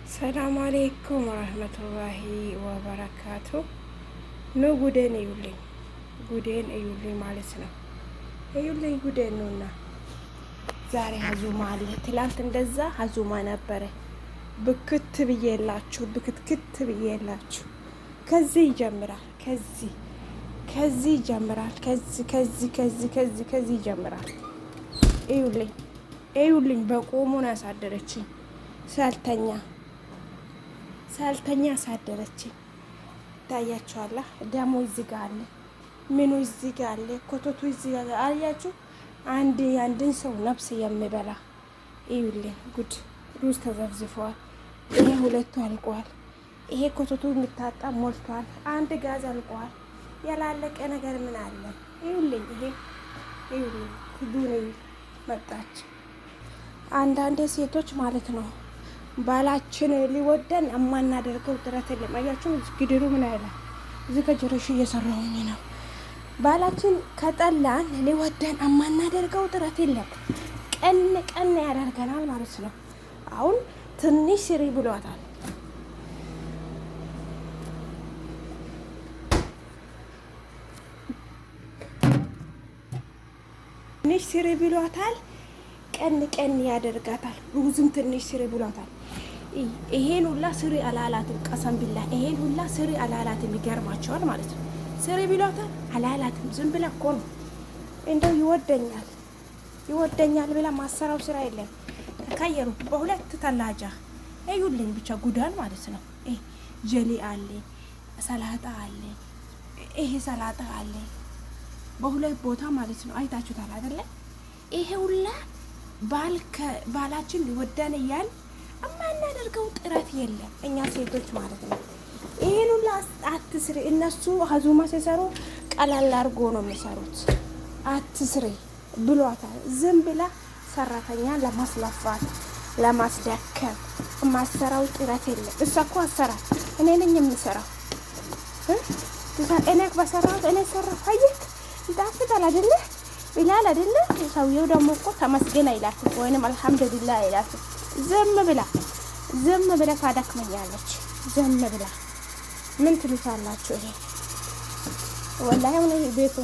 ሰላም አለይኩም ወራህመቱላሂ ወበረካቱ። ኑ ጉዴን እዩልኝ ማለት ነው። እዩልኝ ጉዴን ነውና ዛሬ ሀዙማ አለ። ትላንት እንደዛ ሀዙማ ነበረ። ብክት ብዬላችሁ ከዚህ ይጀምራል። ከዚህ ይጀምራል። ከዚህ ይጀምራል። እዩልኝ በቆሙ ነው ያሳደረችኝ። ሳልተኛ አሳደረችኝ። ታያችኋላ። ደሞ እዚህ ጋር አለ፣ ምኑ እዚህ ጋር አለ፣ ኮቶቱ እዚህ ጋር አያችሁ። አንድን ሰው ነፍስ የሚበላ እዩልኝ ጉድ። ሩዝ ተዘፍዝፏል። ይሄ ሁለቱ አልቋል። ይሄ ኮቶቱ የሚታጣ ሞልቷል። አንድ ጋዝ አልቋል። ያላለቀ ነገር ምን አለ? እዩልኝ። ይሄ እዩልኝ ጉዱን መጣች። አንዳንድ ሴቶች ማለት ነው ባላችን ሊወደን የማናደርገው ጥረት የለም። አያችሁ ግድሩ ምን አይላ እዚህ ከጀረሽ እየሰራሁኝ ነው። ባላችን ከጠላን ሊወደን የማናደርገው ጥረት የለም። ቀን ያደርገናል ማለት ነው። አሁን ትንሽ ስሪ ብሏታል። ትንሽ ስሪ ብሏታል። ቀን ያደርጋታል። ሩዝም ትንሽ ስሪ ብሏታል። ይሄን ሁላ ስሪ አላላትም። ቀሰም ቢላ ይሄን ሁላ ስሪ አላላትም። ይገርማቸዋል ማለት ነው። ስሪ ብሏታል አላላትም። ዝም ብላ እኮ ነው እንደው ይወደኛል ብላ ማሰራው ስራ የለም። ተካየሩ በሁለት ተላጃ እዩልኝ ብቻ ጉዳን ማለት ነው። ጀሊ አለ፣ ሰላጣ አለ፣ ይሄ ሰላጣ አለ በሁለት ቦታ ማለት ነው። አይታችሁታል አይደለ? ይሄ ሁላ ባላችን ሊወደን እያል የማናደርገው ጥረት የለም እኛ ሴቶች ማለት ነው። ይሄን ሁላ አትስሪ። እነሱ ሀዙማ ሲሰሩ ቀላል አድርጎ ነው የሚሰሩት። አትስሪ ብሏታል። ዝም ብላ ሰራተኛ ለማስለፋት ለማስደከም የማሰራው ጥረት የለም። እሷ እኮ አሰራ እኔ ነኝ የምሰራው። እኔ በሰራሁት እኔ ሰራሁ። አየህ ይጣፍጣል አይደለ ይላል አይደለ? ሰውየው ደግሞ እኮ ተመስገን አይላትም ወይንም አልሐምዱሊላህ አይላትም። ዝም ብላ ታደክመኛለች። ዝም ብላ ምን ትሉታላችሁ? ይሄ ወላሂ አሁን ይሄ ቤቱ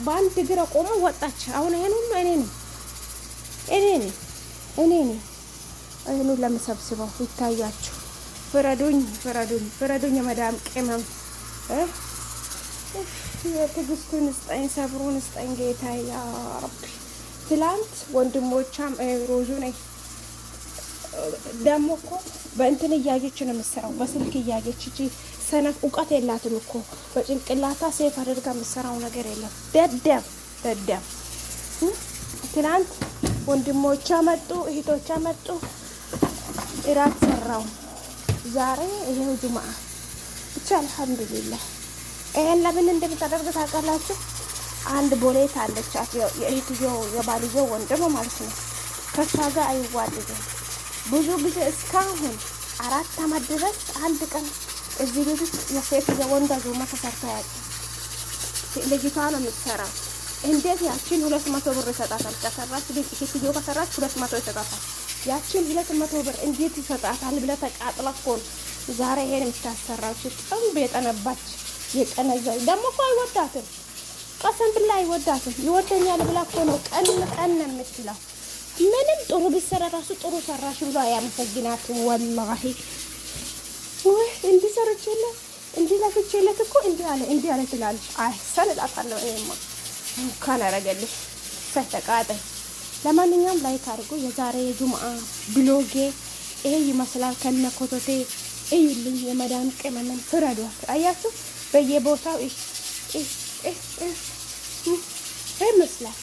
በአንድ እግር ቆሞ ወጣች። አሁን ይሄን ሁሉ እኔ ነኝ ይሄን ለምሰብስበው ይታያችሁ። ፍረዱኝ የመዳም ቅመም የትዕግስቱን ስጠኝ፣ ሰብሩን ስጠኝ ጌታ ያ ረቢ። ትላንት ወንድሞቿም ሮዙ ነኝ ደግሞ እኮ በእንትን እያየች ነው የምትሰራው፣ በስልክ እያየች እጂ ሰነፍ እውቀት የላትም እኮ በጭንቅላታ ሴፍ አድርጋ የምትሰራው ነገር የለም። ደደብ ትላንት ወንድሞቿ መጡ፣ እህቶቿ መጡ፣ እራት ሰራው። ዛሬ ይሄው ጁምዓ ብቻ አልሐምዱሊላህ። ይሄን ለምን እንደምታደርግ ታውቃላችሁ? አንድ ቦሌት አለቻት የእህትዮ የባልዮ ወንድም ማለት ነው። ከሷ ጋር አይዋደድም ብዙ ጊዜ እስካሁን 4 ዓመት ድረስ አንድ ቀን እዚህ ቤት ውስጥ የሴት የወንድ ዙማ ተሰርታ ያለ ልጅቷ ነው የምትሰራው። እንዴት ያችን 200 ብር ይሰጣታል? ከሰራች ልጅ እህትዮ ከሰራች 200 ይሰጣታል። ያችን 200 ብር እንዴት ይሰጣታል ብለ ተቃጥላ እኮ ዛሬ ይሄን የምታሰራው ጥም የጠነባች የቀነዘይ ደግሞ እኮ አይወዳትም። ቀሰም ብላ አይወዳትም። ይወደኛል ብላ እኮ ነው ቀን የምትለው። ምንም ጥሩ ቢሰራ ራሱ ጥሩ ሰራሽ ብሎ አያመሰግናትም። ወላሂ ወይ እንዲህ ሰርቼለት እንዲህ ለፍቼለት እኮ እንዲህ አለ ትላለች። አይሰል እላታለሁ። እኔማ እንኳን አደረገልሽ ተቃጠይ። ለማንኛውም ላይክ አድርጉ። የዛሬ የጁምዓ ብሎጌ ይሄ ይመስላል ከነ ኮቶቴ። እዩልኝ የመዳን ቅመምን ፍረዷት። አያችሁ በየቦታው ይመስላል።